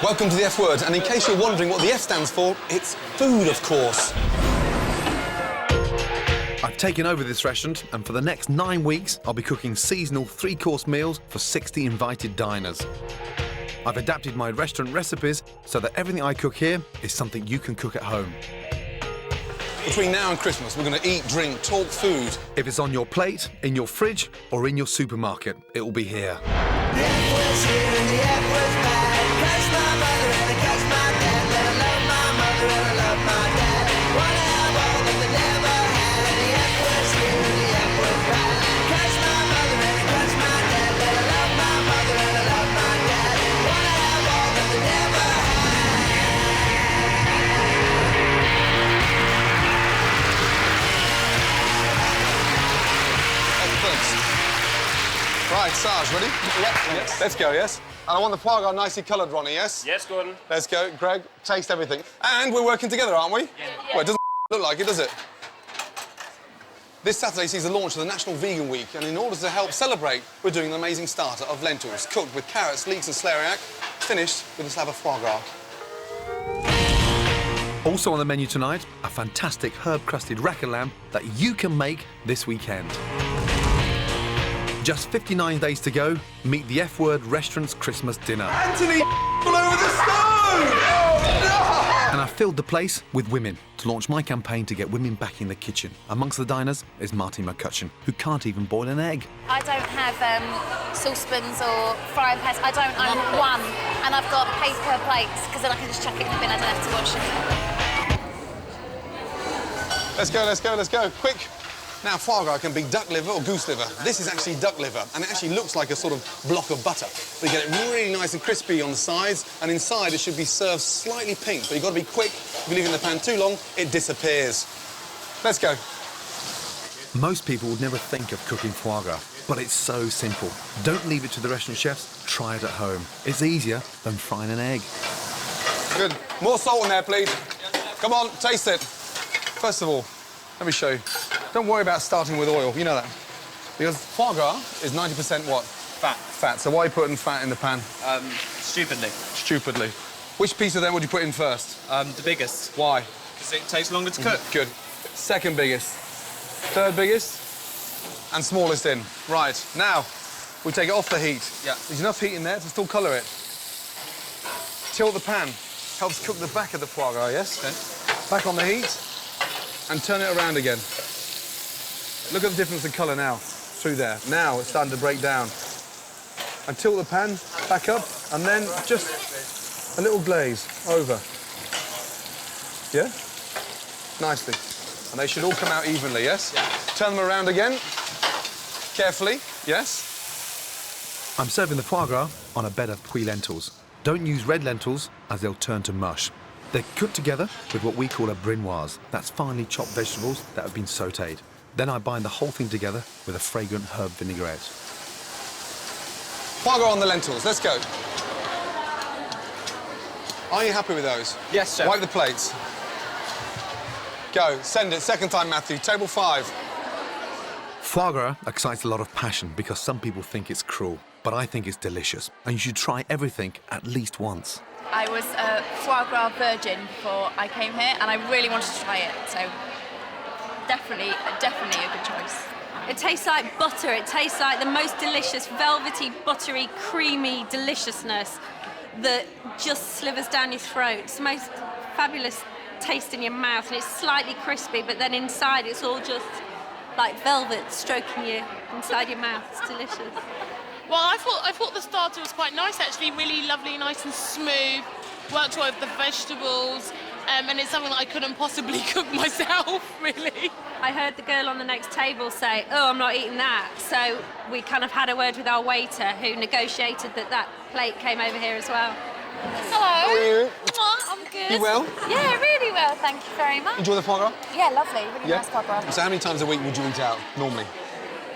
Welcome to the F word, and in case you're wondering what the F stands for, it's food, of course. I've taken over this restaurant, and for the next 9 weeks, I'll be cooking seasonal 3-course meals for 60 invited diners. I've adapted my restaurant recipes so that everything I cook here is something you can cook at home. Between now and Christmas, we're going to eat, drink, talk food. If it's on your plate, in your fridge, or in your supermarket, it will be here. The F was here and the F was bad. Curse my mother and I curse my dad. But I love my mother and I love my dad. Wanna have all that they never had. The F was here and the F was bad. Curse my mother and I curse my dad. But I love my mother and I love my dad. Wanna have all that they never had. Right, Sarge, ready? Yep. Yes. Let's go, yes? And I want the foie gras nicely coloured, Ronnie, yes? Yes, Gordon. Let's go. Greg, taste everything. And we're working together, aren't we? Yeah. Well, it doesn't look like it, does it? This Saturday sees the launch of the National Vegan Week, and in order to help celebrate, we're doing an amazing starter of lentils, cooked with carrots, leeks and celeriac, finished with a slab of foie gras. Also on the menu tonight, a fantastic herb-crusted rack lamb that you can make this weekend. Just 59 days to go, meet the F Word Restaurant's Christmas dinner. Anthony all over the stone! Oh, no! And I filled the place with women to launch my campaign to get women back in the kitchen. Amongst the diners is Martine McCutcheon, who can't even boil an egg. I don't have saucepans or frying pans. I don't own one. And I've got paper plates, because then I can just chuck it in the bin. I don't have to wash it. Let's go, let's go, let's go. Quick. Now, foie gras can be duck liver or goose liver. This is actually duck liver, and it actually looks like a sort of block of butter. But you get it really nice and crispy on the sides, and inside it should be served slightly pink. But you've got to be quick. If you leave it in the pan too long, it disappears. Let's go. Most people would never think of cooking foie gras, but it's so simple. Don't leave it to the restaurant chefs. Try it at home. It's easier than frying an egg. Good. More salt in there, please. Come on, taste it. First of all, let me show you. Don't worry about starting with oil, you know that. Because foie gras is 90% what? Fat. Fat. So why are you putting fat in the pan? Stupidly. Stupidly. Which piece of them would you put in first? The biggest. Why? Because it takes longer to cook. Good. Second biggest. Third biggest. And smallest in. Right. Now, we take it off the heat. Yeah. There's enough heat in there to still colour it. Tilt the pan. Helps cook the back of the foie gras, yes? Okay. Back on the heat. And turn it around again. Look at the difference in colour now, through there. Now it's starting to break down. And tilt the pan back up, and then just a little glaze over. Yeah? Nicely. And they should all come out evenly, yes? Yeah. Turn them around again. Carefully, yes? I'm serving the foie gras on a bed of puy lentils. Don't use red lentils, as they'll turn to mush. They're cooked together with what we call a brunoise. That's finely chopped vegetables that have been sautéed. Then I bind the whole thing together with a fragrant herb vinaigrette. Foie gras on the lentils. Let's go. Are you happy with those? Yes, chef. Wipe the plates. Go. Send it. Second time, Matthew. Table 5. Foie gras excites a lot of passion because some people think it's cruel, but I think it's delicious, and you should try everything at least once. I was a foie gras virgin before I came here, and I really wanted to try it, so definitely a good choice. It tastes like butter. It tastes like the most delicious, velvety, buttery, creamy deliciousness that just slivers down your throat. It's the most fabulous taste in your mouth, and it's slightly crispy, but then inside it's all just like velvet stroking you inside your mouth. It's delicious. Well, I thought the starter was quite nice, actually, really lovely, nice and smooth, worked well with the vegetables, and it's something that I couldn't possibly cook myself, really. I heard the girl on the next table say, "Oh, I'm not eating that." So we kind of had a word with our waiter, who negotiated that plate came over here as well. Hello. How are you? I'm good. You well? Yeah, really well, thank you very much. Enjoy the foie gras? Yeah, lovely, really nice foie gras. So how many times a week would you eat out, normally?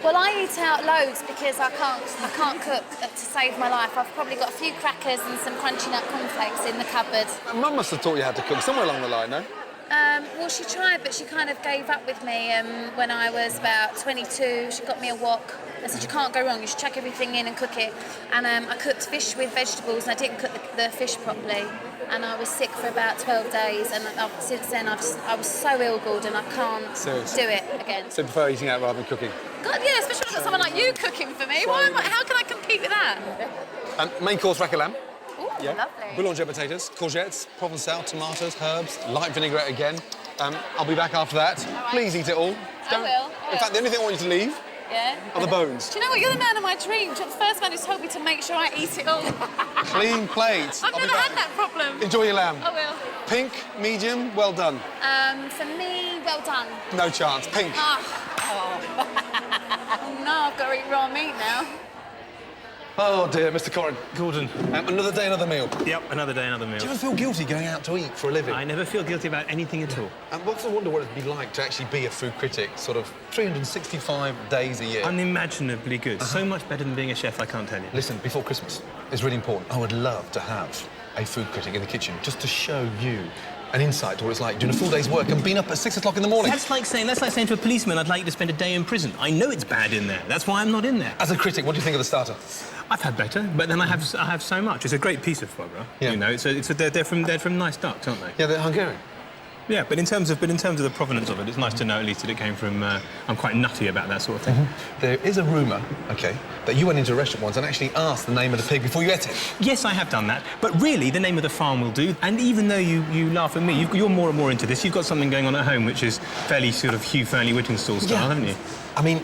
Well, I eat out loads because I can't cook to save my life. I've probably got a few crackers and some crunchy nut cornflakes in the cupboard. Mum must have taught you how to cook somewhere along the line, no? Well, she tried, but she kind of gave up with me when I was about 22. She got me a wok. I said, you can't go wrong, you should chuck everything in and cook it. And I cooked fish with vegetables, and I didn't cook the fish properly. And I was sick for about 12 days, and since then I was so ill, Gordon, I can't do it again. So you prefer eating out rather than cooking? God, yeah, especially when I've got someone like you cooking for me. How can I compete with that? Main course, rack of lamb. Ooh, lovely. Boulanger potatoes, courgettes, Provençal, tomatoes, herbs, light vinaigrette again. I'll be back after that. Right. Please eat it all. I will. In fact, the only thing I want you to leave are the bones. Do you know what? You're the man of my dreams. You're the first man who's told me to make sure I eat it all. Clean plate. I've never had that problem. Enjoy your lamb. I will. Pink, medium, well done. For me, well done. No chance. Pink. Oh no, I've got to eat raw meat now. Oh dear, Mr. Coren. Gordon. Another day, another meal. Yep, another day, another meal. Do you ever feel guilty going out to eat for a living? I never feel guilty about anything at all. And I wonder what it'd be like to actually be a food critic, sort of 365 days a year. Unimaginably good. So much better than being a chef, I can't tell you. Listen, before Christmas, it's really important. I would love to have a food critic in the kitchen just to show you an insight to what it's like doing a full day's work and being up at 6 o'clock in the morning. That's like saying to a policeman, I'd like you to spend a day in prison. I know it's bad in there. That's why I'm not in there. As a critic, what do you think of the starter? I've had better, but then I have so much. It's a great piece of foie gras. Yeah. You know, they're from nice ducks, aren't they? Yeah, they're Hungarian. Yeah, but in terms of the provenance of it, it's nice to know at least that it came from. I'm quite nutty about that sort of thing. There is a rumour, OK, that you went into a restaurant once and actually asked the name of the pig before you ate it. Yes, I have done that, but really the name of the farm will do. And even though you laugh at me, you're more and more into this. You've got something going on at home which is fairly sort of Hugh Fearnley-Whittingstall style, haven't you? I mean,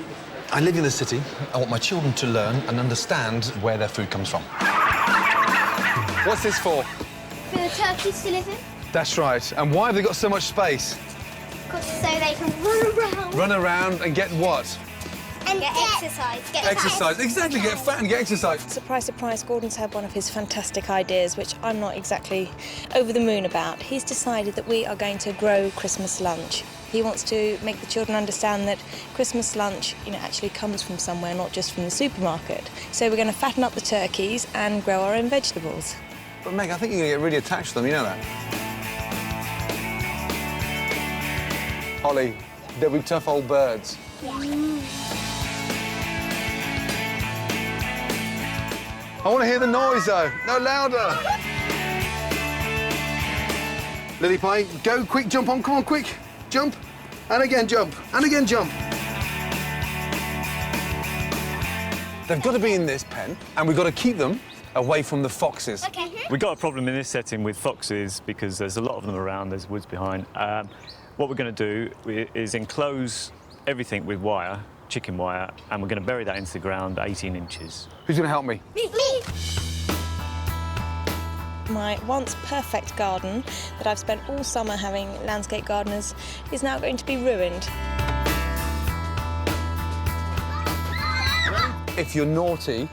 I live in the city. I want my children to learn and understand where their food comes from. What's this for? For the turkeys to live in. That's right. And why have they got so much space? Because so they can run around. Run around and get what? And get exercise. Exercise. Exactly, get fat and get exercise. Surprise, surprise, Gordon's had one of his fantastic ideas, which I'm not exactly over the moon about. He's decided that we are going to grow Christmas lunch. He wants to make the children understand that Christmas lunch, actually comes from somewhere, not just from the supermarket. So we're going to fatten up the turkeys and grow our own vegetables. But Meg, I think you're going to get really attached to them, you know that? Holly, they'll be tough old birds. I want to hear the noise, though. No louder. Lily Pie, go, quick, jump on. Come on, quick. Jump. And again, jump. And again, jump. They've got to be in this pen, and we've got to keep them away from the foxes. Okay. We've got a problem in this setting with foxes because there's a lot of them around, there's woods behind. What we're going to do is enclose everything with wire, chicken wire, and we're going to bury that into the ground 18 inches. Who's going to help me? Me. My once perfect garden that I've spent all summer having landscape gardeners is now going to be ruined. If you're naughty,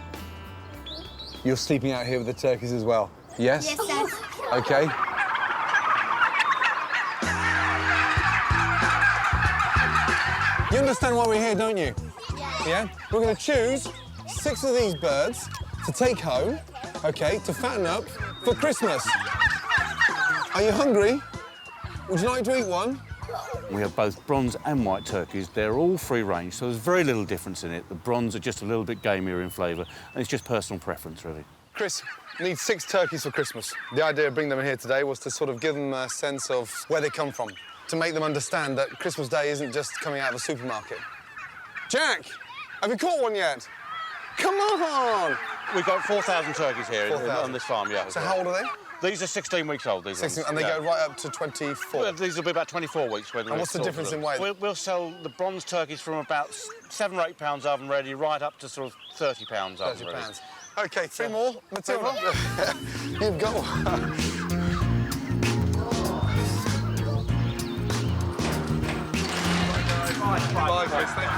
you're sleeping out here with the turkeys as well. Yes? Yes, Dad. OK. You understand why we're here, don't you? Yeah? We're going to choose 6 of these birds to take home, OK, to fatten up for Christmas. Are you hungry? Would you like to eat one? We have both bronze and white turkeys. They're all free range, so there's very little difference in it. The bronze are just a little bit gamier in flavour, and it's just personal preference, really. Chris needs 6 turkeys for Christmas. The idea of bringing them in here today was to sort of give them a sense of where they come from, to make them understand that Christmas Day isn't just coming out of a supermarket. Jack, have you caught one yet? Come on! We've got 4,000 turkeys here 4,000. on this farm, yeah. So how old are they? These are 16 weeks old, these 16, ones. and they yeah. go right up to 24. Well, these will be about 24 weeks. When And what's the difference in weight? We'll sell the bronze turkeys from about 7 or 8 pounds oven ready right up to sort of 30 pounds oven ready. 30 pounds. OK, 3 more. Matilda, you've got one. Bye, Chris. Thank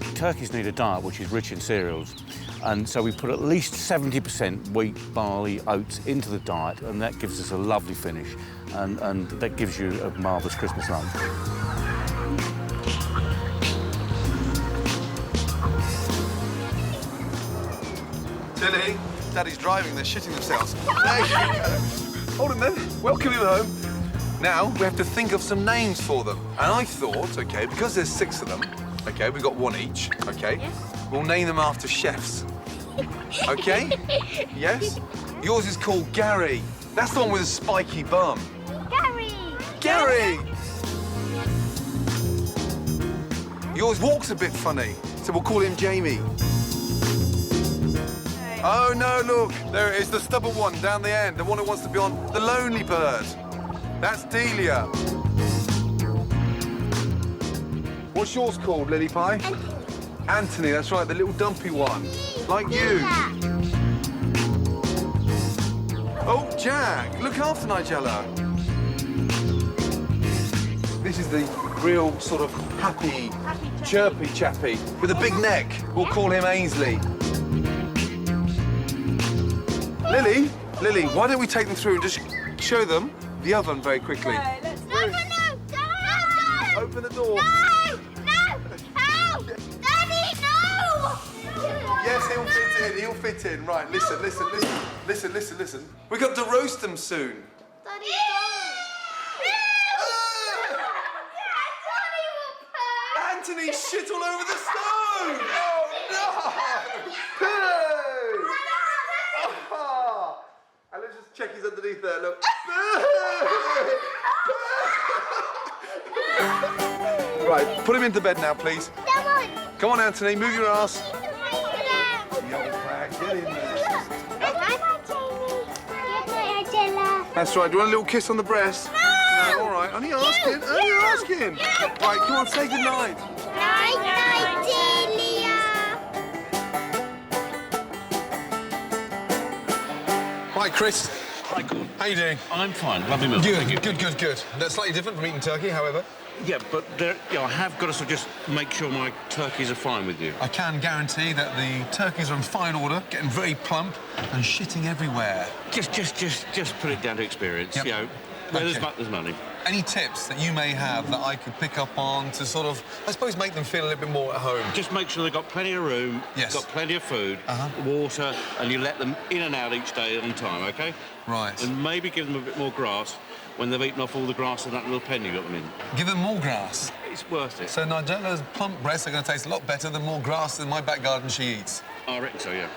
you. Turkeys need a diet which is rich in cereals, and so we put at least 70% wheat, barley, oats into the diet, and that gives us a lovely finish, and that gives you a marvellous Christmas lunch. Tilly, Daddy's driving, they're shitting themselves. There you go. hold on then. Welcome him home. Now, we have to think of some names for them. And I thought, OK, because there's 6 of them, OK, we've got 1 each, OK? Yes. We'll name them after chefs. OK? Yes? Yours is called Gary. That's the one with a spiky bum. Gary! Gary! Yours walks a bit funny, so we'll call him Jamie. Oh, no, look. There it is, the stubborn one down the end, the one who wants to be on the lonely bird. That's Delia. What's yours called, Lily Pie? Anthony. Anthony, that's right, the little dumpy one. Like you. Yeah. Oh, Jack, look after Nigella. This is the real sort of happy chirpy chappy with a big neck. We'll call him Ainsley. Lily, why don't we take them through and just show them the oven very quickly? No, Open the door. No! Help! Daddy, no! Yes, he'll fit in. Right, listen. We've got to roast them soon. Daddy, Anthony shit all over the stone! Oh, no! Poo! Oh. And let's just check he's underneath there, look. Right, put him into bed now, please. Come on, Anthony, move your ass. Get in there. That's right, do you want a little kiss on the breast? No, all right, only asking. Right, come on, say goodnight. Night, Delia. Right, Chris. Hi, Gordon. How you doing? I'm fine. Lovely meal. Good. That's slightly different from eating turkey, however. Yeah, but I have got to sort of just make sure my turkeys are fine with you. I can guarantee that the turkeys are in fine order, getting very plump and shitting everywhere. Just put it down to experience. Yep. You know, where there's money. Any tips that you may have that I could pick up on to sort of, I suppose, make them feel a little bit more at home? Just make sure they've got plenty of room, got plenty of food, water, and you let them in and out each day on time, OK? Right. And maybe give them a bit more grass when they've eaten off all the grass in that little pen you got them in. Give them more grass? It's worth it. So Nigella's plump breasts are going to taste a lot better than more grass than my back garden she eats. I reckon so, yeah.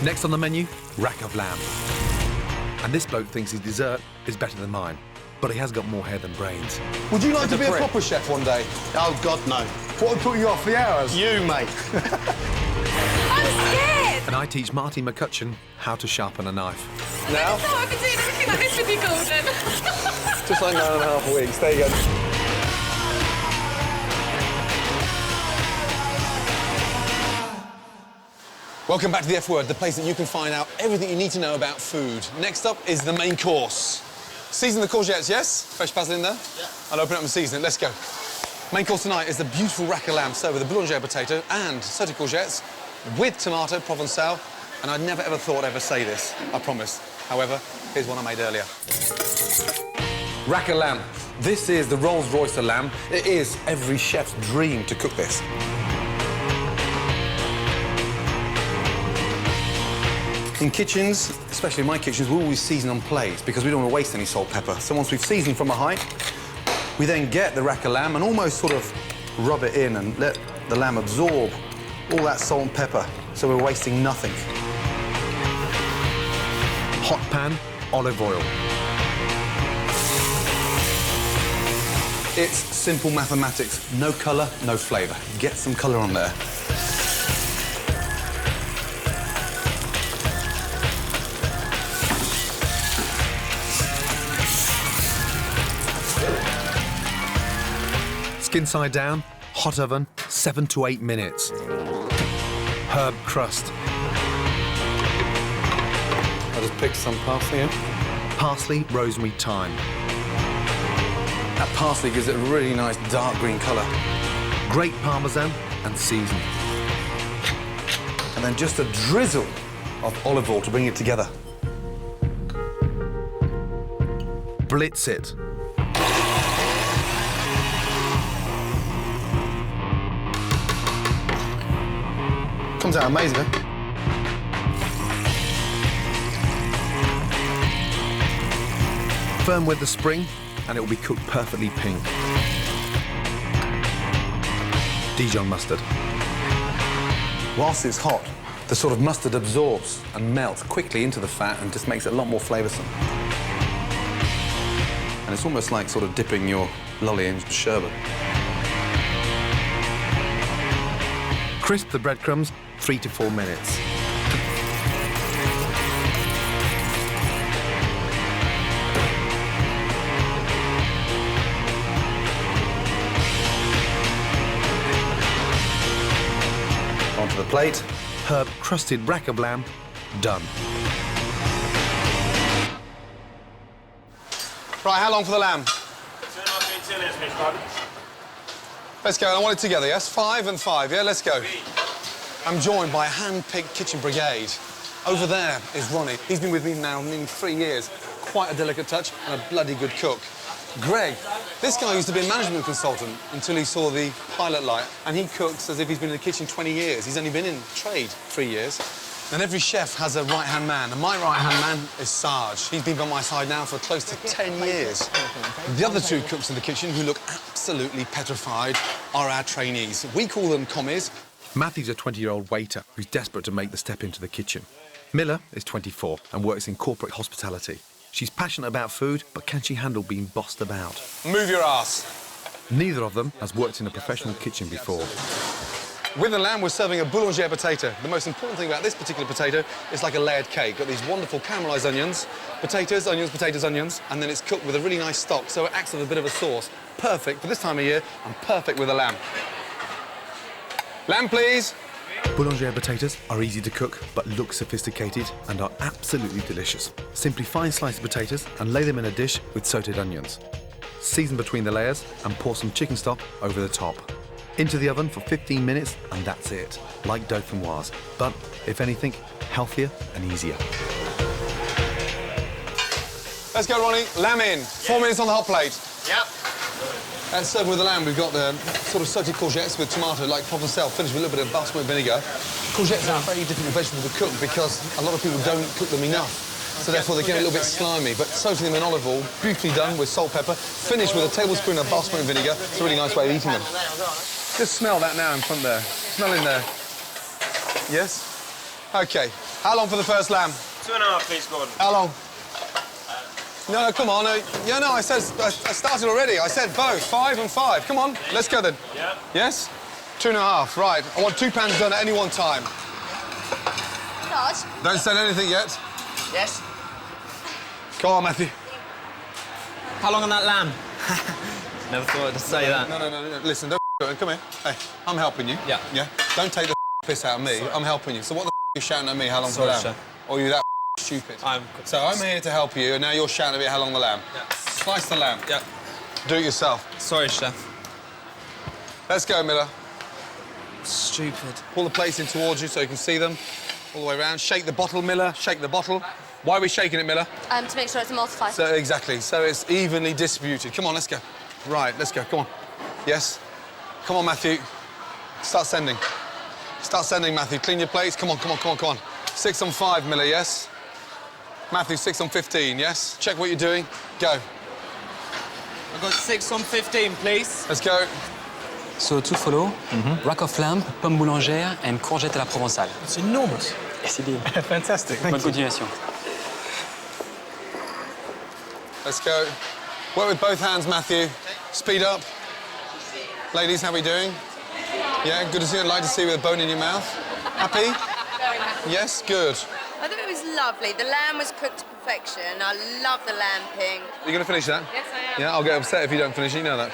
Next on the menu, rack of lamb. And this bloke thinks his dessert is better than mine, but he has got more hair than brains. Would you like to be a proper chef one day? Oh, God, no. What would put you off the hours? You, mate. I'm scared. And I teach Martine McCutcheon how to sharpen a knife. Now? No, I've been doing everything like this with you, Gordon. Just like 9.5 weeks. There you go. Welcome back to the F Word, the place that you can find out everything you need to know about food. Next up is the main course. Season the courgettes, yes? Fresh basil in there? Yeah. I'll open it up and season it. Let's go. Main course tonight is the beautiful rack of lamb served with a boulanger potato and sauté courgettes with tomato provençal. And I'd never ever thought I'd ever say this, I promise. However, here's one I made earlier. Rack of lamb. This is the Rolls-Royce of lamb. It is every chef's dream to cook this. In kitchens, especially my kitchens, we always season on plates because we don't want to waste any salt, pepper. So once we've seasoned from a height, we then get the rack of lamb and almost sort of rub it in and let the lamb absorb all that salt and pepper, so we're wasting nothing. Hot pan, olive oil. It's simple mathematics. No colour, no flavour. Get some colour on there. Skin side down, hot oven, 7 to 8 minutes. Herb crust. I'll just pick some parsley in. Parsley, rosemary, thyme. That parsley gives it a really nice dark green colour. Great parmesan and season. And then just a drizzle of olive oil to bring it together. Blitz it. Comes out amazing, eh? Firm weather spring, and it will be cooked perfectly pink. Dijon mustard. Whilst it's hot, the sort of mustard absorbs and melts quickly into the fat and just makes it a lot more flavoursome. And it's almost like sort of dipping your lolly in sherbet. Crisp the breadcrumbs, 3 to 4 minutes. Onto the plate, herb-crusted rack of lamb, done. Right, how long for the lamb? 2.5 minutes, please, pardon. Let's go. I want it together, yes? 5 and 5, yeah? Let's go. I'm joined by a hand-picked kitchen brigade. Over there is Ronnie. He's been with me now nearly 3 years. Quite a delicate touch and a bloody good cook. Greg, this guy used to be a management consultant until he saw the pilot light, and he cooks as if he's been in the kitchen 20 years. He's only been in trade 3 years. And every chef has a right-hand man, and my right-hand man is Sarge. He's been by my side now for close to 10 years. The other two cooks in the kitchen who look absolutely petrified are our trainees. We call them commies. Matthew's a 20-year-old waiter who's desperate to make the step into the kitchen. Miller is 24 and works in corporate hospitality. She's passionate about food, but can she handle being bossed about? Move your ass. Neither of them has worked in a professional kitchen before. With the lamb, we're serving a boulanger potato. The most important thing about this particular potato is like a layered cake. Got these wonderful caramelised onions, potatoes, onions, and then it's cooked with a really nice stock, so it acts as a bit of a sauce. Perfect for this time of year, and perfect with a lamb. Lamb, please. Boulanger potatoes are easy to cook, but look sophisticated and are absolutely delicious. Simply fine slice potatoes and lay them in a dish with sautéed onions. Season between the layers and pour some chicken stock over the top. Into the oven for 15 minutes and that's it, like dauphinoise. But, if anything, healthier and easier. Let's go, Ronnie. Lamb in. 4 minutes on the hot plate. Yep. And served with the lamb, we've got the sort of sauté courgettes with tomato, like provençal, finished with a little bit of balsamic vinegar. Courgettes are a very difficult vegetable to cook because a lot of people don't cook them enough. So therefore they get a little bit slimy, but sauté them in olive oil, beautifully done with salt, pepper, finished with a tablespoon of balsamic vinegar. It's a really nice way of eating them. Just smell that now in front there. Smell in there. Yes? OK. How long for the first lamb? 2.5, please, Gordon. How long? No, come on. Yeah, no, I started already. I said both, 5 and 5. Come on, let's go then. Yeah. Yes? 2.5, right. I want 2 pans done at any one time. Sarge? Don't say anything yet. Yes. Go on, Matthew. How long on that lamb? Never thought I'd say that. No. Listen, don't come here. Hey, I'm helping you. Yeah. Yeah? Don't take the piss out of me. Sorry. I'm helping you. So what the are you shouting at me? How long for Sorry, the lamb? chef. Or are you that stupid? So I'm here to help you, and now you're shouting at me how long the lamb. Yeah. Slice the lamb. Yeah. Do it yourself. Sorry, chef. Let's go, Miller. Stupid. Pull the plates in towards you so you can see them all the way around. Shake the bottle, Miller. Shake the bottle. Why are we shaking it, Miller? To make sure it's emulsified. So, exactly. So it's evenly distributed. Come on, let's go. Right, let's go. Come on. Yes? Come on, Matthew. Start sending. Start sending, Matthew. Clean your plates. Come on. 6 on 5, Miller, yes? Matthew, 6 on 15, yes? Check what you're doing. Go. I've got 6 on 15, please. Let's go. So to follow, rack of lamb, pomme boulangère, and courgette à la provençale. It's enormous. Merci bien. Fantastic. Bonne continuation. Let's go. Work with both hands, Matthew. Speed up. Ladies, how are we doing? Yeah, good to see you. I'd like to see you with a bone in your mouth. Happy? Very happy. Yes, good. I thought it was lovely. The lamb was cooked to perfection. I love the lamb ping. You're going to finish that? Yes, I am. Yeah, I'll get upset if you don't finish it. You know that.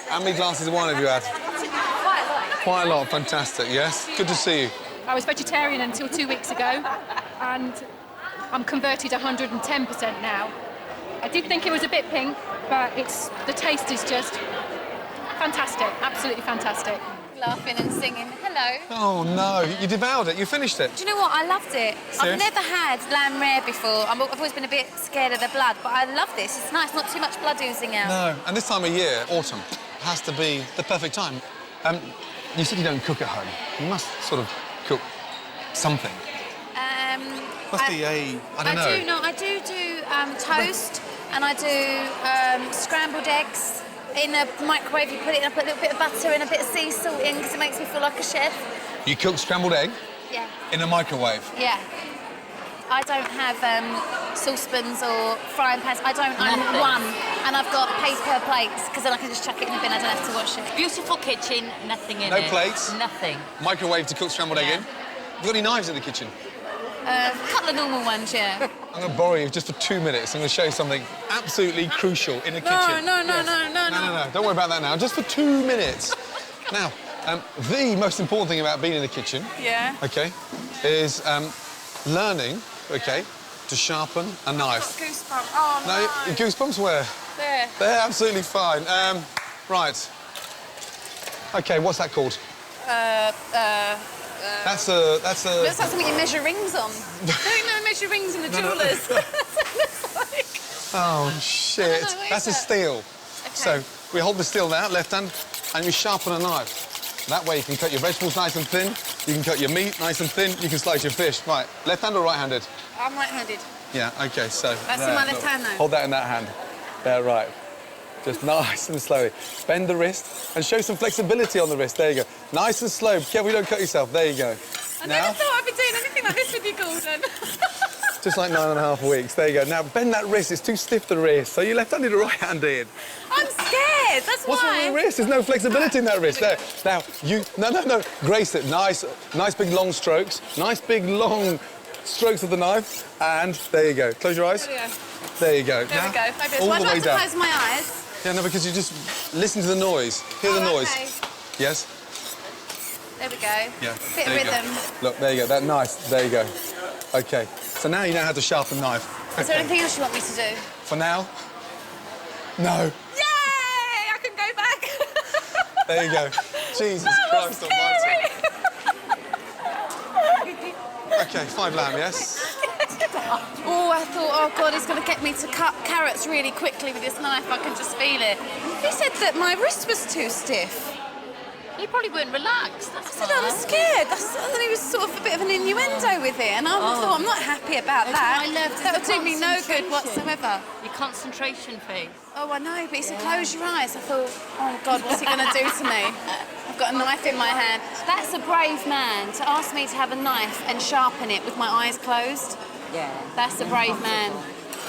How many glasses of wine have you had? Quite a lot. Quite a lot. Fantastic, yes? Good to see you. I was vegetarian until 2 weeks ago, and I'm converted 110% now. I did think it was a bit pink, but the taste is just fantastic, absolutely fantastic. Laughing and singing. Hello. Oh, no. You devoured it. You finished it. Do you know what? I loved it. Serious? I've never had lamb rare before. I've always been a bit scared of the blood, but I love this. It's nice, not too much blood oozing out. No. And this time of year, autumn, has to be the perfect time. You said you don't cook at home. You must sort of cook something. Must be I don't know. I do toast and I do scrambled eggs in a microwave. You put it in, I put a little bit of butter and a bit of sea salt in because it makes me feel like a chef. You cook scrambled egg Yeah. in a microwave? Yeah. I don't have saucepans or frying pans. I don't own one. And I've got paper plates, because then I can just chuck it in the bin. I don't have to wash it. Beautiful kitchen, nothing in No it. plates? Nothing. Microwave to cook scrambled egg in? Have you got any knives in the kitchen? A couple of normal ones, yeah. I'm going to borrow you just for 2 minutes. I'm going to show you something absolutely crucial in the kitchen. No. No. Don't worry about that now. Just for 2 minutes. Now, the most important thing about being in the kitchen, OK, is learning, OK, to sharpen a knife. Goosebumps. Oh, no. Goosebumps where? There. They're absolutely fine. Right. OK, what's that called? That's a... Looks like something you measure rings on. Don't you know measure rings in the jewellers? Oh, shit. That's a steel. Okay. So we hold the steel now, left hand, and we sharpen a knife. That way you can cut your vegetables nice and thin, you can cut your meat nice and thin, you can slice your fish. Right, left-handed or right-handed? I'm right-handed. Yeah, OK, so... That's in my left hand, though. Hold that in that hand. There, right. Just nice and slowly. Bend the wrist and show some flexibility on the wrist. There you go. Nice and slow. Careful you don't cut yourself. There you go. I never thought I'd be doing anything like this with you, Gordon. Just like 9.5 weeks. There you go. Now, bend that wrist. It's too stiff, the wrist. So you left-handed or right-handed? I'm scared. That's What's wrong with the wrist? There's no flexibility in that wrist. There. Now, you... No. Grace it. Nice big, long strokes. Nice big, long strokes of the knife. And there you go. Close your eyes. There you go. There we go. Fabulous. All Why the do I way have to down. close my eyes? Yeah, no, because you just listen to the noise. Hear the noise. Okay. Yes? There we go. Yeah. Bit there of you go. rhythm. Look, there you go. That nice. There you go. OK. So now you know how to sharpen a knife. Is there anything else you want me to do? For now? No. Yay! I can go back. There you go. Jesus Christ almighty. OK, 5 lamb, yes? Oh, I thought, oh, God, he's going to get me to cut carrots really quickly with this knife. I can just feel it. He said that my wrist was too stiff. You probably weren't relaxed. That's I said, I'm scared. I thought he was sort of a bit of an innuendo with it, and I thought, I'm not happy about that. That would do me no good whatsoever. Your concentration phase. Oh, I know, but he said, close your eyes. I thought, oh, God, what's he going to do to me? I've got a knife in my hand. That's a brave man, to ask me to have a knife and sharpen it with my eyes closed. Yeah. That's a brave man.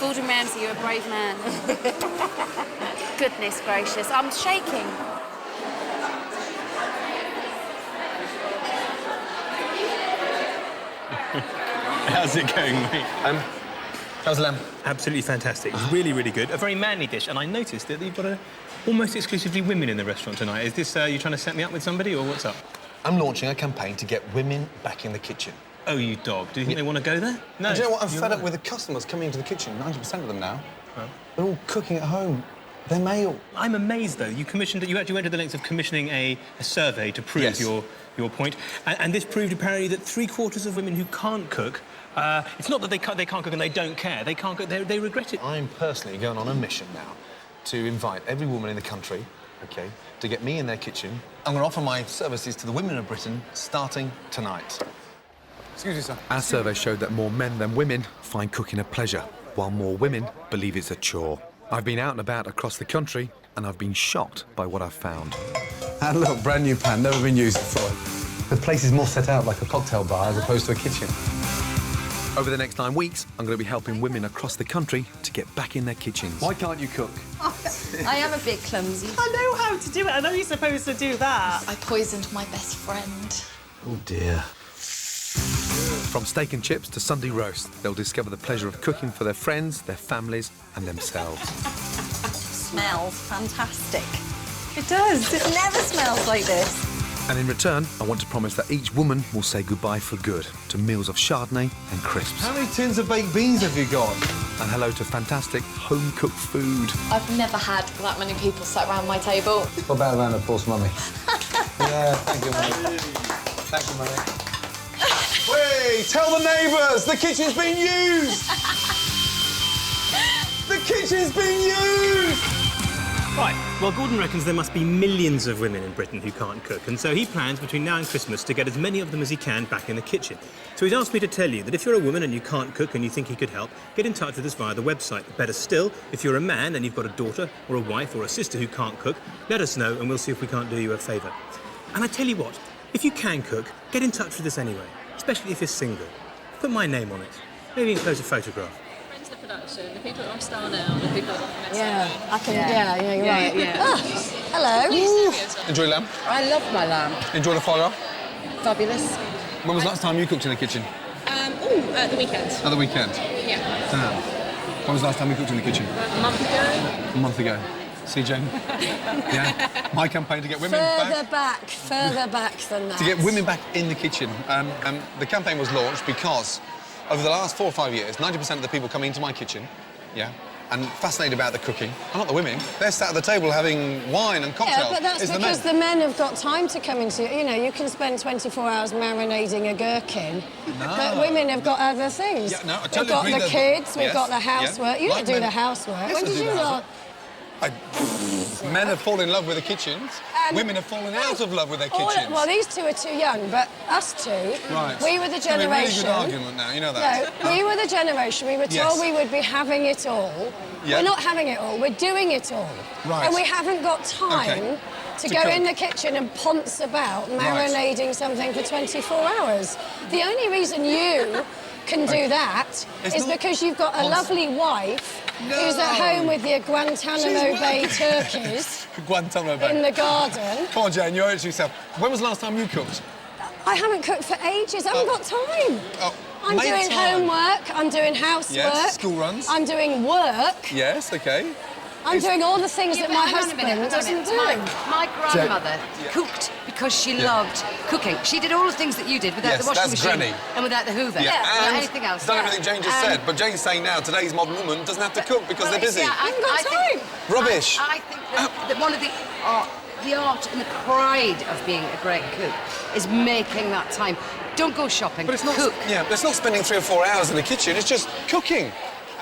Gordon Ramsay, you're a brave man. Goodness gracious, I'm shaking. How's it going, mate? How's the lamb? Absolutely fantastic. It's really, really good. A very manly dish, and I noticed that you've got almost exclusively women in the restaurant tonight. Is this you trying to set me up with somebody, or what's up? I'm launching a campaign to get women back in the kitchen. Oh, you dog. Do you think they want to go there? No. And do you know what? I'm You're fed up right. with the customers coming into the kitchen. 90% of them now. They're all cooking at home. They're male. I'm amazed, though. You actually went to the lengths of commissioning a survey to prove your point. And this proved apparently that 3/4 of women who can't cook, it's not that they can't cook and they don't care. They can't cook, they regret it. I'm personally going on a mission now to invite every woman in the country, OK, to get me in their kitchen. I'm going to offer my services to the women of Britain starting tonight. Excuse me, sir. Our survey showed that more men than women find cooking a pleasure, while more women believe it's a chore. I've been out and about across the country, and I've been shocked by what I've found. And look, brand new pan, never been used before. The place is more set out like a cocktail bar as opposed to a kitchen. Over the next 9 weeks, I'm going to be helping women across the country to get back in their kitchens. Why can't you cook? I am a bit clumsy. I know how to do it. I know you're supposed to do that. I poisoned my best friend. Oh, dear. From steak and chips to Sunday roast, they'll discover the pleasure of cooking for their friends, their families, and themselves. Smells fantastic. It does. It never smells like this. And in return, I want to promise that each woman will say goodbye for good to meals of Chardonnay and crisps. How many tins of baked beans have you got? And hello to fantastic home-cooked food. I've never had that many people sat around my table. What about a round of applause, Mummy? Yeah, thank you, Mummy. Thank you, Mummy. Wait, tell the neighbours the kitchen's been used! The kitchen's been used! Right, well, Gordon reckons there must be millions of women in Britain who can't cook, and so he plans between now and Christmas to get as many of them as he can back in the kitchen. So he's asked me to tell you that if you're a woman and you can't cook and you think he could help, get in touch with us via the website. Better still, if you're a man and you've got a daughter or a wife or a sister who can't cook, let us know and we'll see if we can't do you a favour. And I tell you what, if you can cook, get in touch with us anyway, especially if you're single. Put my name on it. Maybe enclose a photograph. The production, the people on Star now, the people at Yeah, I can. Yeah, you're right. Yeah. Ah, hello. Enjoy lamb? I love my lamb. Enjoy the foie gras? Fabulous. When was the last time you cooked in the kitchen? At the weekend. At the weekend? Yeah. Damn. When was the last time you cooked in the kitchen? A month ago. A month ago. See, Jane? Yeah. My campaign to get women Further back than that. To get women back in the kitchen. The campaign was launched because over the last 4 or 5 years, 90% of the people coming into my kitchen, and fascinated about the cooking, are not the women. They're sat at the table having wine and cocktails. Yeah, but that's because the men have got time to come into... You know, you can spend 24 hours marinating a gherkin, but women have got other things. Yeah, no, I we've totally got agree the kids, we've got the housework. You don't do the housework. Yes, When I did do you the not? Men have fallen in love with the kitchens. Women have fallen out of love with their kitchens. Well, these two are too young, but us two, Right. we were the It's gonna be a generation... really good argument now, you know that. No, we were the generation, we were told Yes. we would be having it all. Yeah. We're not having it all, we're doing it all. Right. And we haven't got time Okay. to To go cook. in the kitchen and ponce about marinating something for 24 hours. The only reason you can do that It's is not because you've got a ponce- lovely wife who's at home with your Guantanamo Bay turkeys Guantanamo Bay. in the garden. Come on, Jane, you owe it to yourself. When was the last time you cooked? I haven't cooked for ages. I haven't got time. I'm make doing time. homework. I'm doing housework. Yes, school runs. I'm doing work. Yes, OK. I'm doing all the things Yeah, that but my hang on a husband minute, hang on a doesn't minute. do. My grandmother cooked because she loved cooking. She did all the things that you did without the washing machine Granny. and without the Hoover. Yeah, without and anything else. done everything Jane just said, but Jane's saying now today's modern woman doesn't have to cook because they're busy. I think, Rubbish. I think that one of the art and the pride of being a great cook is making that time. Don't go shopping. But it's not. Cook. Yeah, but it's not spending 3 or 4 hours in the kitchen. It's just cooking.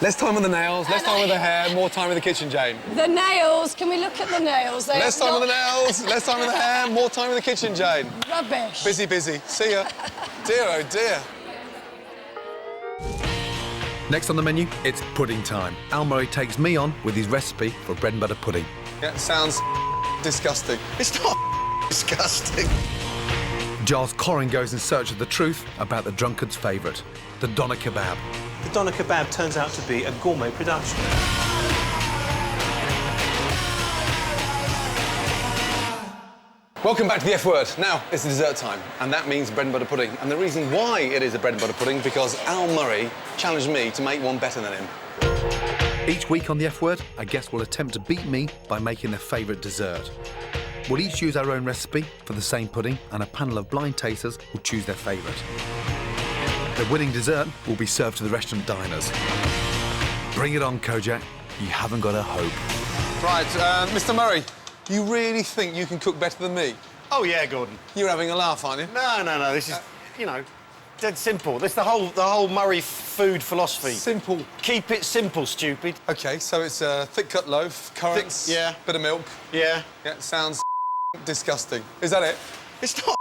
Less time with the nails, less time with the hair, more time in the kitchen, Jane. The nails. Can we look at the nails? They Less are time with the not nails, less time with the hair, more time in the kitchen, Jane. Rubbish. Busy, busy. See ya. Dear, oh dear. Next on the menu, it's pudding time. Al Murray takes me on with his recipe for bread and butter pudding. Yeah, sounds disgusting. It's not disgusting. Giles Coren goes in search of the truth about the drunkard's favourite, the doner kebab. The doner kebab turns out to be a gourmet production. Welcome back to the F word. Now, it's dessert time, and that means bread and butter pudding. And the reason why it is a bread and butter pudding, because Al Murray challenged me to make one better than him. Each week on the F word, a guest will attempt to beat me by making their favourite dessert. We'll each use our own recipe for the same pudding, and a panel of blind tasters will choose their favourite. The winning dessert will be served to the restaurant diners. Bring it on, Kojak. You haven't got a hope. Right, Mr. Murray, you really think you can cook better than me? Oh, yeah, Gordon. You're having a laugh, aren't you? No. This is, you know, dead simple. This is the whole Murray food philosophy. Simple. Keep it simple, stupid. OK, so it's a thick-cut loaf, currants, bit of milk. Yeah. Yeah, sounds disgusting. Is that it? It's not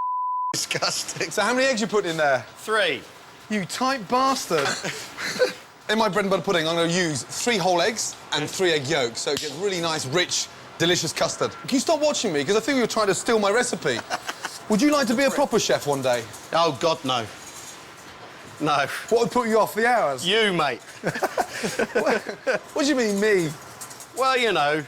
disgusting. So how many eggs you put in there? 3. You tight bastard. In my bread and butter pudding, I'm going to use 3 whole eggs and 3 egg yolks, so it gets really nice, rich, delicious custard. Can you stop watching me? Because I think you were trying to steal my recipe. Would you like to be a proper chef one day? Oh, God, no. No. What would put you off the hours? You, mate. What do you mean, me? Well, you know,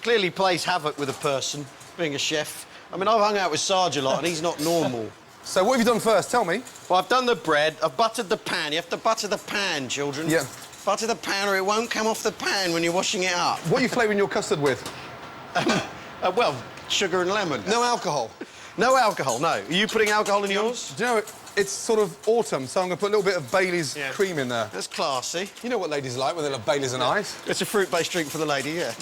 clearly plays havoc with a person, being a chef. I mean, I've hung out with Sarge a lot, and he's not normal. So what have you done first? Tell me. Well, I've done the bread. I've buttered the pan. You have to butter the pan, children. Yeah. Butter the pan, or it won't come off the pan when you're washing it up. What are you flavouring your custard with? Well, sugar and lemon. No alcohol? No alcohol, no. Are you putting alcohol in yours? Do you know, it's sort of autumn, so I'm going to put a little bit of Bailey's cream in there. That's classy. You know what ladies like when they love Bailey's and ice? It's a fruit-based drink for the lady, yeah.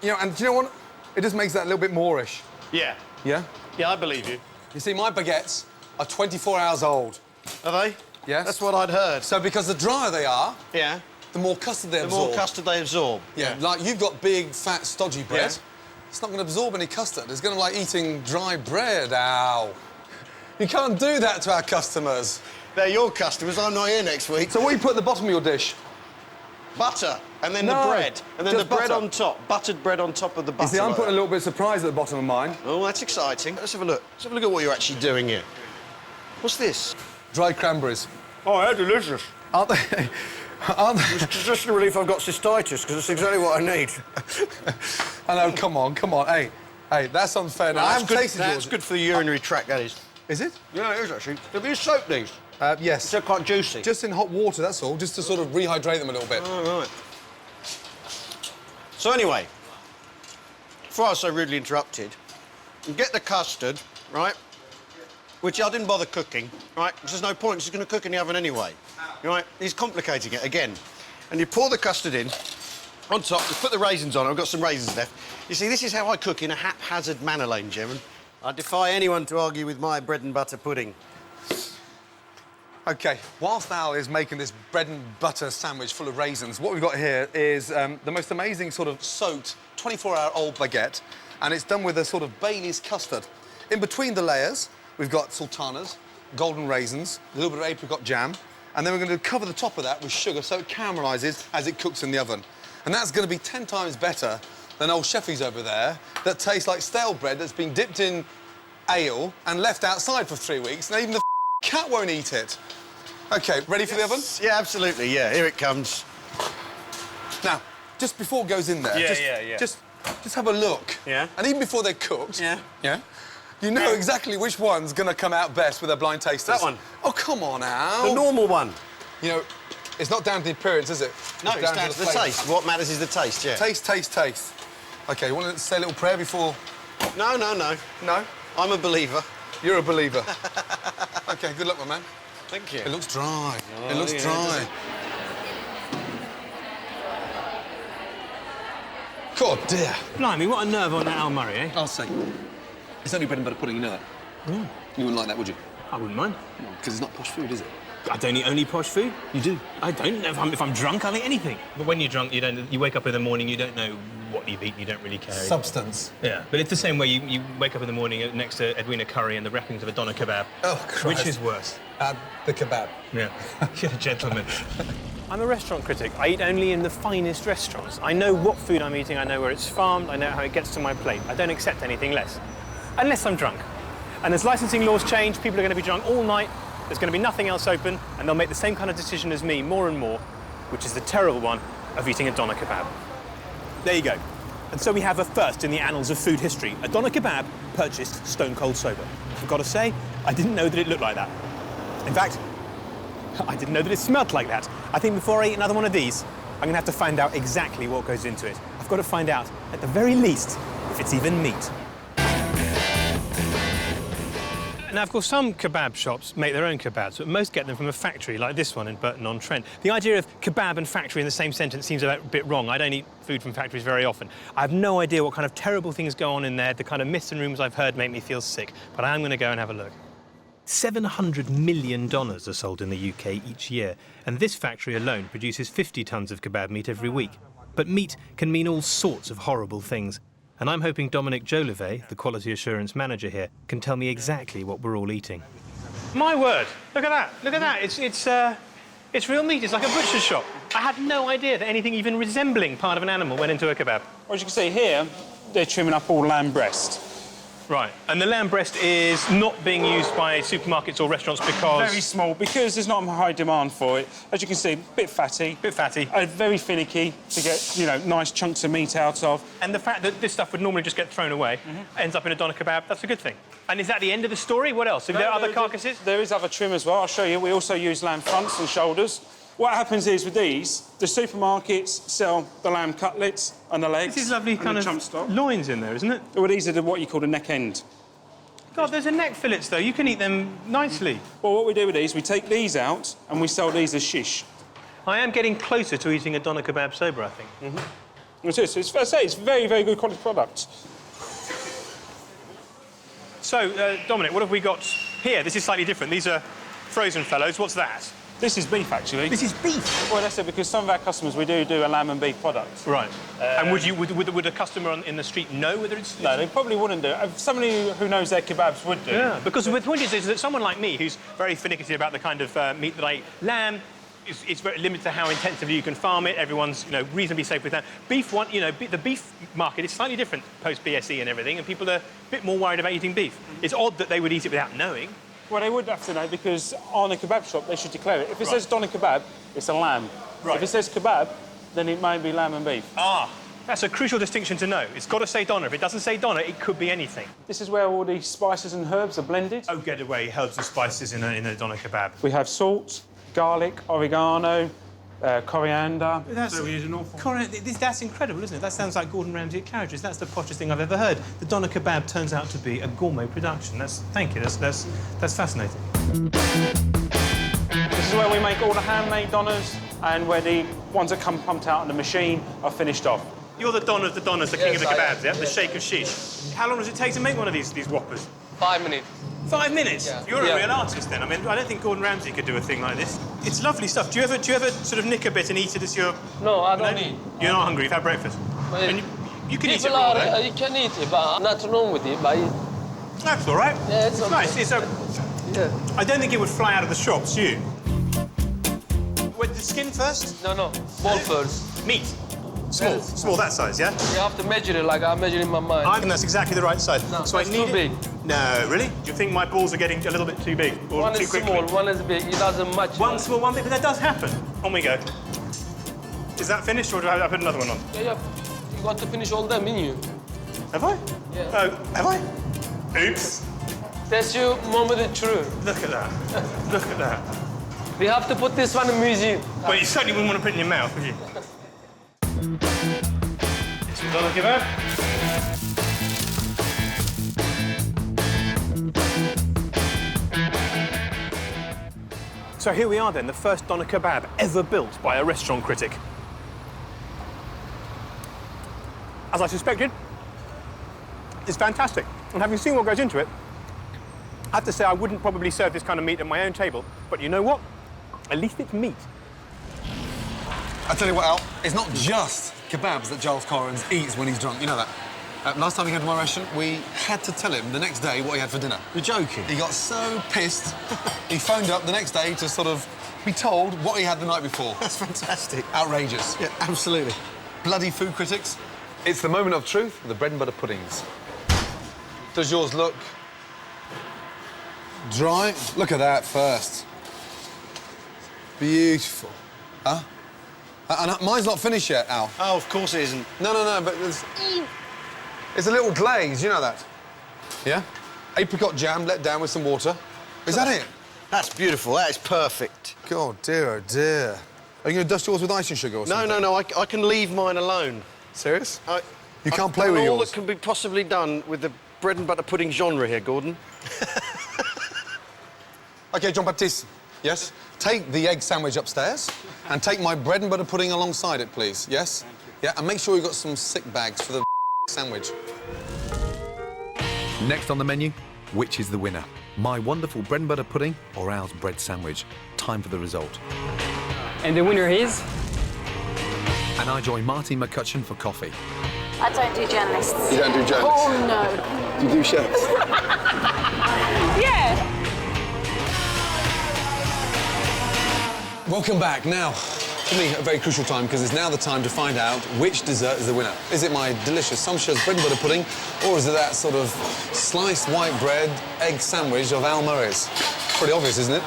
You know, and do you know what? It just makes that a little bit moreish. Yeah. Yeah? Yeah, I believe you. You see, my baguettes are 24 hours old. Are they? Yes. That's what I'd heard. So because the drier they are, yeah, the more custard they the absorb. more custard they absorb. Yeah, like you've got big, fat, stodgy bread. Yeah. It's not going to absorb any custard. It's going to like eating dry bread. Ow. You can't do that to our customers. They're your customers. I'm not here next week. So what do you put at the bottom of your dish? Butter, and then No, the bread, and then the just bread butter. on top. Buttered bread on top of the butter. You see, I'm like putting a that. little bit of surprise at the bottom of mine. Oh, that's exciting. Let's have a look. Let's have a look at what you're actually doing here. What's this? Dried cranberries. Oh, they're delicious. Aren't they? Aren't they? It's just a relief I've got cystitis, because it's exactly what I need. I know, come on. Hey, that's unfair. Now, I haven't tasted yours. That's good for the urinary tract, that is. Is it? Yeah, it is, actually. Have you soaked these? Yes. They're quite juicy. Just in hot water, that's all, just to sort of rehydrate them a little bit. Oh, right. So anyway, before I was so rudely interrupted, you get the custard, right, which I didn't bother cooking, right, because there's no point, it's just going to cook in the oven anyway, right? He's complicating it again. And you pour the custard in, on top, you put the raisins on, I've got some raisins left. You see, this is how I cook in a haphazard manner, ladies and gentlemen. I defy anyone to argue with my bread and butter pudding. OK, whilst Al is making this bread and butter sandwich full of raisins, what we've got here is the most amazing sort of soaked 24-hour-old baguette, and it's done with a sort of Bailey's custard. In between the layers, we've got sultanas, golden raisins, a little bit of apricot jam, and then we're going to cover the top of that with sugar so it caramelises as it cooks in the oven. And that's going to be 10 times better than old Sheffy's over there that tastes like stale bread that's been dipped in ale and left outside for 3 weeks, and even the cat won't eat it. OK, ready for the oven? Yeah, absolutely, yeah. Here it comes. Now, just before it goes in there, just have a look. Yeah. And even before they're cooked, Yeah. you know exactly which one's going to come out best with their blind tasters. That one. Oh, come on, Al. The normal one. You know, it's not down to the appearance, is it? No, it's down to the flavour. taste. What matters is the taste, yeah. Taste, taste, taste. OK, you want to say a little prayer before... No. No? I'm a believer. You're a believer. OK, good luck, my man. Thank you. It looks dry. Oh, it looks yeah, dry. God dear. Blimey, what a nerve on that Al Murray, eh? I'll say. It's only bread and butter pudding, you know that? Mm. You wouldn't like that, would you? I wouldn't mind. Because it's not posh food, is it? I don't eat only posh food. You do? I don't. If I'm drunk, I'll eat anything. But when you're drunk, you wake up in the morning, you don't know what you've eaten, you don't really care. Substance. Yeah, but it's the same way you wake up in the morning next to Edwina Curry and the wrappings of a doner kebab. Oh, Christ. Which is worse? The kebab. Yeah. You're a gentleman. I'm a restaurant critic. I eat only in the finest restaurants. I know what food I'm eating, I know where it's farmed, I know how it gets to my plate. I don't accept anything less. Unless I'm drunk. And as licensing laws change, people are going to be drunk all night, there's going to be nothing else open, and they'll make the same kind of decision as me more and more, which is the terrible one of eating a doner kebab. There you go. And so we have a first in the annals of food history. A doner kebab purchased stone cold sober. I've got to say, I didn't know that it looked like that. In fact, I didn't know that it smelled like that. I think before I eat another one of these, I'm going to have to find out exactly what goes into it. I've got to find out, at the very least, if it's even meat. Now, of course, some kebab shops make their own kebabs, but most get them from a factory, like this one in Burton-on-Trent. The idea of kebab and factory in the same sentence seems a bit wrong. I don't eat food from factories very often. I have no idea what kind of terrible things go on in there. The kind of myths and rumours I've heard make me feel sick. But I am going to go and have a look. $700 million are sold in the UK each year, and this factory alone produces 50 tonnes of kebab meat every week. But meat can mean all sorts of horrible things. And I'm hoping Dominic Jolivet, the quality assurance manager here, can tell me exactly what we're all eating. My word! Look at that! Look at that! It's real meat. It's like a butcher's shop. I had no idea that anything even resembling part of an animal went into a kebab. Well, as you can see here, they're trimming up all lamb breast. Right, and the lamb breast is not being used by supermarkets or restaurants because... Very small, because there's not a high demand for it. As you can see, a bit fatty. Bit fatty. Very finicky to get, you know, nice chunks of meat out of. And the fact that this stuff would normally just get thrown away ends up in a doner kebab, that's a good thing. And is that the end of the story? What else? Are there other carcasses? There is other trim as well. I'll show you. We also use lamb fronts and shoulders. What happens is with these, the supermarkets sell the lamb cutlets and the legs. This is lovely kind of chump stock. loins in there, isn't it? Well, these are what you call the neck end. God, there's a neck fillets, though. You can eat them nicely. Well, what we do with these, we take these out and we sell these as shish. I am getting closer to eating a doner kebab sober, I think. It's fair to say, it's very, very good quality product. So, Dominic, what have we got here? This is slightly different. These are frozen fellows. What's that? This is beef, actually. This is beef? Well, that's it, because some of our customers, we do a lamb and beef product. Right. And would a customer in the street know whether it's... No, they probably wouldn't do it. Somebody who knows their kebabs would do. Yeah, because the point is that someone like me, who's very finicky about the kind of meat that I eat, lamb is very limited to how intensively you can farm it. Everyone's, reasonably safe with that. Beef, the beef market is slightly different post-BSE and everything, and people are a bit more worried about eating beef. It's odd that they would eat it without knowing. Well, they would have to know, because on a kebab shop, they should declare it. If it says doner kebab, it's a lamb. Right. If it says kebab, then it may be lamb and beef. Ah, that's a crucial distinction to know. It's got to say doner. If it doesn't say doner, it could be anything. This is where all the spices and herbs are blended. Oh, get away, herbs and spices in a doner kebab. We have salt, garlic, oregano, coriander. So we use an awful... That's incredible, isn't it? That sounds like Gordon Ramsay at Carriages. That's the poshest thing I've ever heard. The doner kebab turns out to be a gourmet production. Thank you. That's fascinating. This is where we make all the handmade doners, and where the ones that come pumped out in the machine are finished off. You're the don of the doners, the king of the kebabs, yeah? The sheikh of shish. How long does it take to make one of these whoppers? 5 minutes. 5 minutes? Yeah. You're a real artist, then. I mean, I don't think Gordon Ramsay could do a thing like this. It's lovely stuff. Do you ever sort of nick a bit and eat it as your... No, I don't eat. You're not hungry. You've had breakfast. Well, and you can eat it raw, though. You can eat it, but nothing wrong with it. But that's all right. Yeah, it's okay. Nice. Yeah. I don't think it would fly out of the shops, you. With the skin first? No. Ball first. Meat. Small, that size, yeah? You have to measure it like I measure in my mind. I think that's exactly the right size. No, so that's I need too big. No, really? You think my balls are getting a little bit too big? Or One too is quickly? small, one is big. It doesn't match. One small, one big, but that does happen. On we go. Is that finished, or do I put another one on? Yeah. You got to finish all them, in you. Have I? Yeah. Oh, have I? Oops. That's your moment of truth. Look at that. Look at that. We have to put this one in the museum. Well, you certainly wouldn't want to put it in your mouth, would you? Some doner kebab. So here we are then, the first doner kebab ever built by a restaurant critic. As I suspected, it's fantastic. And having seen what goes into it, I have to say I wouldn't probably serve this kind of meat at my own table, but you know what? At least it's meat. I tell you what, Al, it's not just kebabs that Giles Coren eats when he's drunk. You know that. Last time he came to my restaurant, we had to tell him the next day what he had for dinner. You're joking? He got so pissed, he phoned up the next day to sort of be told what he had the night before. That's fantastic. Outrageous. Yeah, absolutely. Bloody food critics. It's the moment of truth, the bread and butter puddings. Does yours look dry? Look at that first. Beautiful. Huh? And mine's not finished yet, Al. Oh, of course it isn't. No, but it's a little glaze, you know that? Yeah? Apricot jam let down with some water. Is that it? That's beautiful. That is perfect. God, dear, oh, dear. Are you going to dust yours with icing sugar or something? No. I can leave mine alone. Serious? You can't I've play done with all yours? that can be possibly done with the bread and butter pudding genre here, Gordon. OK, Jean-Baptiste. Yes? Take the egg sandwich upstairs and take my bread and butter pudding alongside it, please. Yes? Thank you. Yeah, and make sure you've got some sick bags for the sandwich. Next on the menu, which is the winner? My wonderful bread and butter pudding or Al's bread sandwich? Time for the result. And the winner is... And I join Martine McCutcheon for coffee. I don't do journalists. You don't do journalists? Oh, no. Do you do chefs? Yeah. Welcome back. Now, for me, a very crucial time, because it's now the time to find out which dessert is the winner. Is it my delicious sumptuous bread and butter pudding, or is it that sort of sliced white bread egg sandwich of Al Murray's? Pretty obvious, isn't it?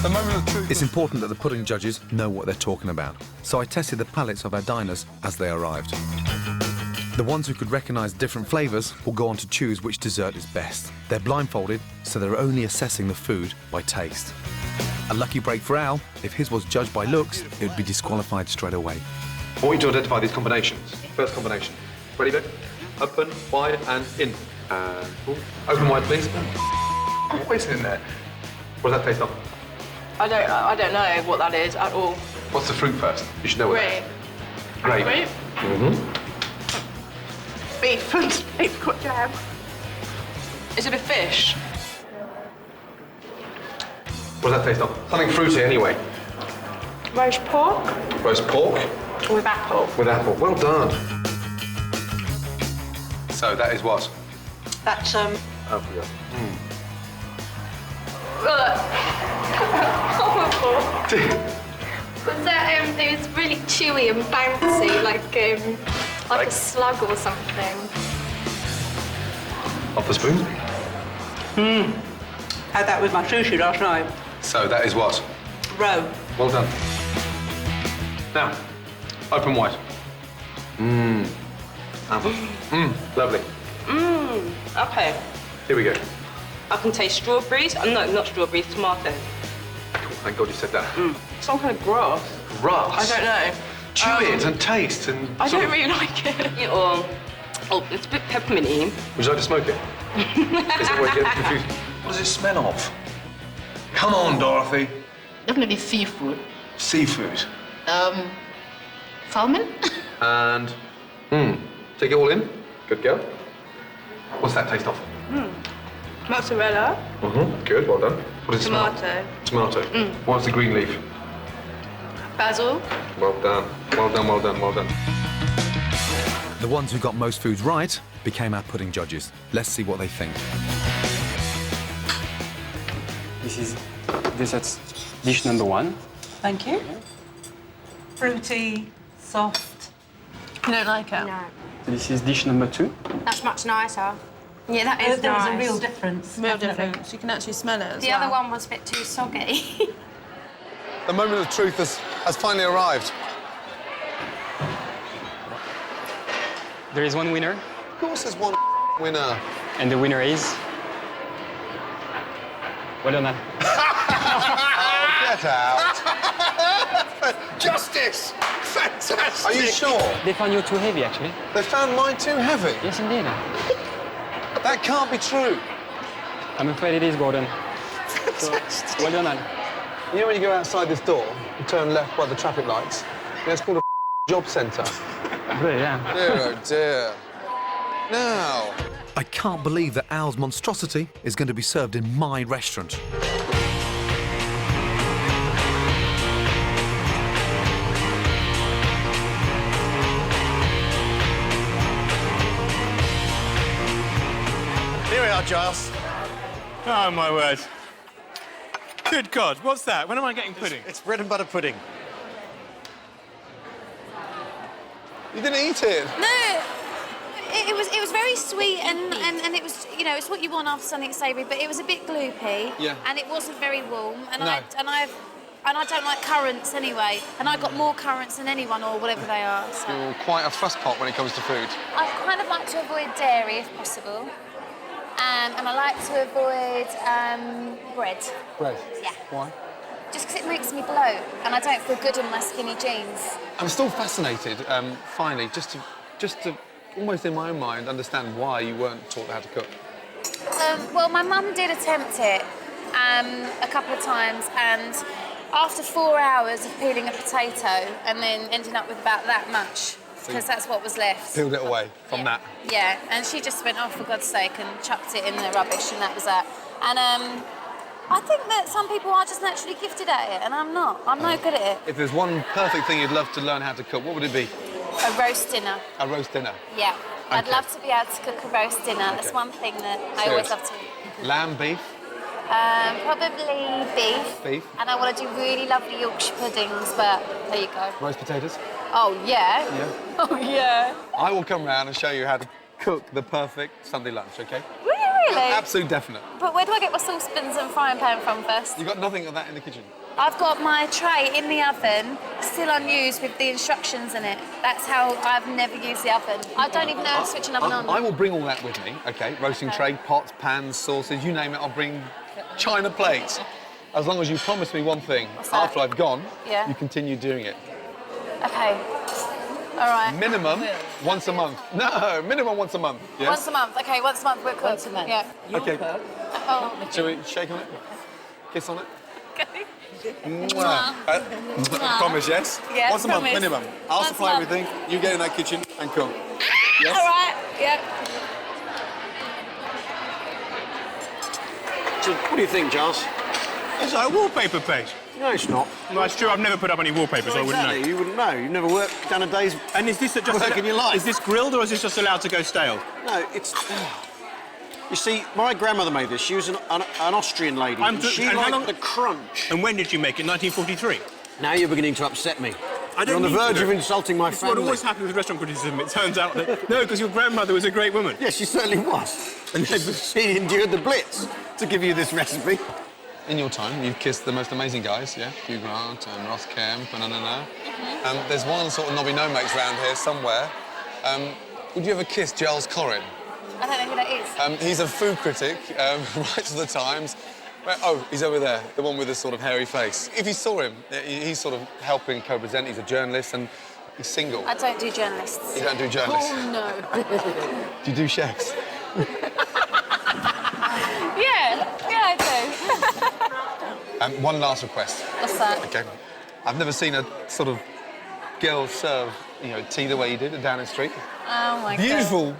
The moment of truth. It's important that the pudding judges know what they're talking about, so I tested the palates of our diners as they arrived. The ones who could recognise different flavours will go on to choose which dessert is best. They're blindfolded, so they're only assessing the food by taste. A lucky break for Al. If his was judged by looks, it would be disqualified straight away. I want you to identify these combinations. First combination. Ready, Vic? Open, wide, and in. Open wide, please. What is in there? What does that taste of? I don't know what that is at all. What's the fruit first? You should know what Grape. Grape. Grape. Beef and apricot jam. Is it a fish? What does that taste of? Something fruity anyway. Roast pork Roast pork with apple. with apple. Well done. So that is what? That's Oh, yeah. Was that it was really chewy and bouncy, like a slug or something. Off the spoon. Had that with my sushi last night. So that is what? Roe. Well done. Now, open wide. Apple. Lovely. Okay. Here we go. I can taste strawberries. No, not strawberries, tomato. Thank God you said that. Some kind of grass. Grass. I don't know. Chew it and taste and. I sort don't of- really like it. Oh, it's a bit pepperminty. Would you like to smoke it? Is it what you get confused? What does it smell of? Come on, Dorothy. Definitely seafood. Seafood. Salmon? And. Take it all in. Good girl. What's that taste of? Mozzarella. Good, well done. What does it smell of? Tomato. Tomato. What's the green leaf? Basil. Well done. Well done, well done, well done. The ones who got most foods right became our pudding judges. Let's see what they think. This is dessert dish number 1. Thank you. Fruity, soft. You don't like it? No. This is dish number 2. That's much nicer. Yeah, that is There was nice. a real difference. Real definitely. difference. You can actually smell it as The other one was a bit too soggy. The moment of truth has finally arrived. There is one winner, Of course there's one winner. and the winner is... Well done, man. Get out. Justice! Fantastic! Are you sure? They found you too heavy, actually. They found mine too heavy? Yes, indeed. That can't be true. I'm afraid it is, Gordon. So, well done, man. You know when you go outside this door, you turn left by the traffic lights, you know, it's called a job centre. Really, yeah. Dear, oh dear. Now... I can't believe that Al's monstrosity is going to be served in my restaurant. Here we are, Giles. Oh, my word. Good God, what's that? When am I getting pudding? It's bread and butter pudding. You didn't eat it? No, it was very sweet and it was, you know, it's what you want after something savoury, but it was a bit gloopy. Yeah. And it wasn't very warm. And No. I don't like currants anyway, and I got more currants than anyone or whatever they are. So You're quite a fuss pot when it comes to food. I kind of like to avoid dairy if possible, and I like to avoid bread. Bread? Yeah. Why? Just because it makes me bloat, and I don't feel good in my skinny jeans. I'm still fascinated, finally, just to almost in my own mind understand why you weren't taught how to cook. Well, my mum did attempt it a couple of times, and after 4 hours of peeling a potato and then ending up with about that much, because that's what was left. Peeled it away from that. Yeah, and she just went, oh, for God's sake, and chucked it in the rubbish, and that was that. And I think that some people are just naturally gifted at it, and I'm not. I'm no good at it. If there's one perfect thing you'd love to learn how to cook, what would it be? A roast dinner. A roast dinner. Yeah. I'd Okay. love to be able to cook a roast dinner. That's one thing that I always love to do. Lamb, beef, Probably beef. beef, And I want to do really lovely Yorkshire puddings, but there you go. roast potatoes. Oh, yeah? Yeah. Oh, yeah. I will come round and show you how to cook the perfect Sunday lunch, OK? Will you really? Absolute definite. But where do I get my saucepans and frying pan from first? You've got nothing of that in the kitchen. I've got my tray in the oven, still unused with the instructions in it. That's how I've never used the oven. I don't even know how to switch an oven on. I will bring all that with me, OK? Roasting tray, pots, pans, sauces, you name it, I'll bring china plates. As long as you promise me one thing. What's that? After I've gone, Yeah. you continue doing it. Okay. All right. Minimum once a month. No, minimum once a month. Yes? Once a month. Okay, once a month we're cooked. Once a month. Yeah. OK. Oh. Shall we shake on it? Kiss on it? Okay. Mwah. Promise, yes? Yes, Once a month, promise. minimum. I'll Once supply a month. everything. You get in that kitchen and cook. Yes? All right. Yeah. So, what do you think, Giles? It's like a wallpaper page. No, it's not. No, it's true. I've never put up any wallpaper, so I wouldn't know. You wouldn't know. You've never done a day's And is this just work in your life. Is this grilled or is this just allowed to go stale? No, it's... You see, my grandmother made this. She was an Austrian lady. She liked the crunch. And when did you make it? 1943? Now you're beginning to upset me. You're on the verge of insulting my family. What always happens with restaurant criticism, it turns out that... No, because your grandmother was a great woman. Yes, she certainly was. And she endured the Blitz to give you this recipe. In your time, you've kissed the most amazing guys, yeah? Hugh Grant and Ross Kemp and there's one sort of nobby no-mates around here somewhere. Would you ever kiss Giles Coren? I don't know who that is. He's a food critic, writes for the Times. Oh, he's over there, the one with the sort of hairy face. If you saw him, he's sort of helping co-present. He's a journalist and he's single. I don't do journalists. You don't do journalists? Oh, no. Do you do chefs? Yeah, I do. One last request. What's that? OK. I've never seen a sort of girl serve, tea the way you did at Downing Street. Oh, my God.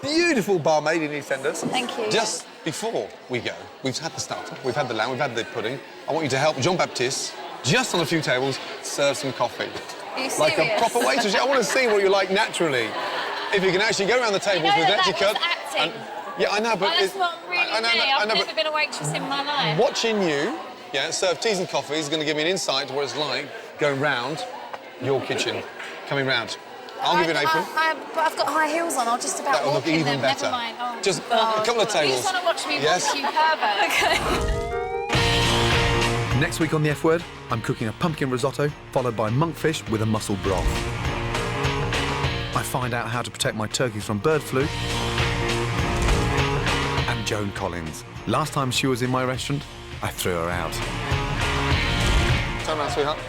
Beautiful barmaid in EastEnders. Thank you. Just before we go, we've had the starter, we've had the lamb, we've had the pudding. I want you to help Jean-Baptiste, just on a few tables, serve some coffee. Are you serious? Like a proper waitress. I want to see what you're like naturally. If you can actually go around the tables with etiquette. Acting. Yeah, I know, but... Oh, that's not really me. I've never been a waitress in my life. Watching you, serve teas and coffees is going to give me an insight to what it's like going round your kitchen, coming round. I'll give you an apron. But I've got high heels on. I'll just about That'll walk look in even them. better. Never mind. Oh, just a couple of tables. You just want to watch me yes. watch you pervert. Okay. Next week on The F Word, I'm cooking a pumpkin risotto, followed by monkfish with a mussel broth. I find out how to protect my turkeys from bird flu. And Joan Collins. Last time she was in my restaurant, I threw her out. Turn around, sweetheart.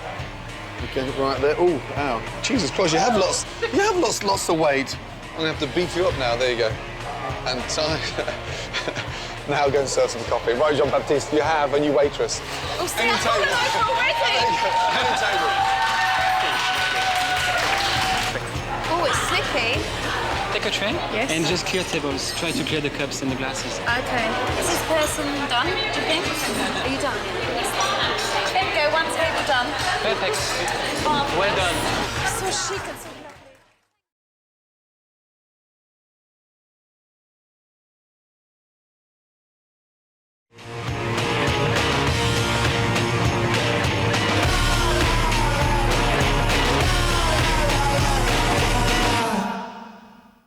Okay, right there. Oh, ow. Jesus Christ, you have lost of weight. I'm going to have to beef you up now. There you go. And now go and serve some coffee. Right, Jean-Baptiste, you have a new waitress. Oh, see, I've got already. Any table. Oh, it's slippy. Take a tray and just clear tables. Try to clear the cups and the glasses. Okay. Is this person done, do you think? Are you done? There we go, one table done. Perfect. Well done. So chic and so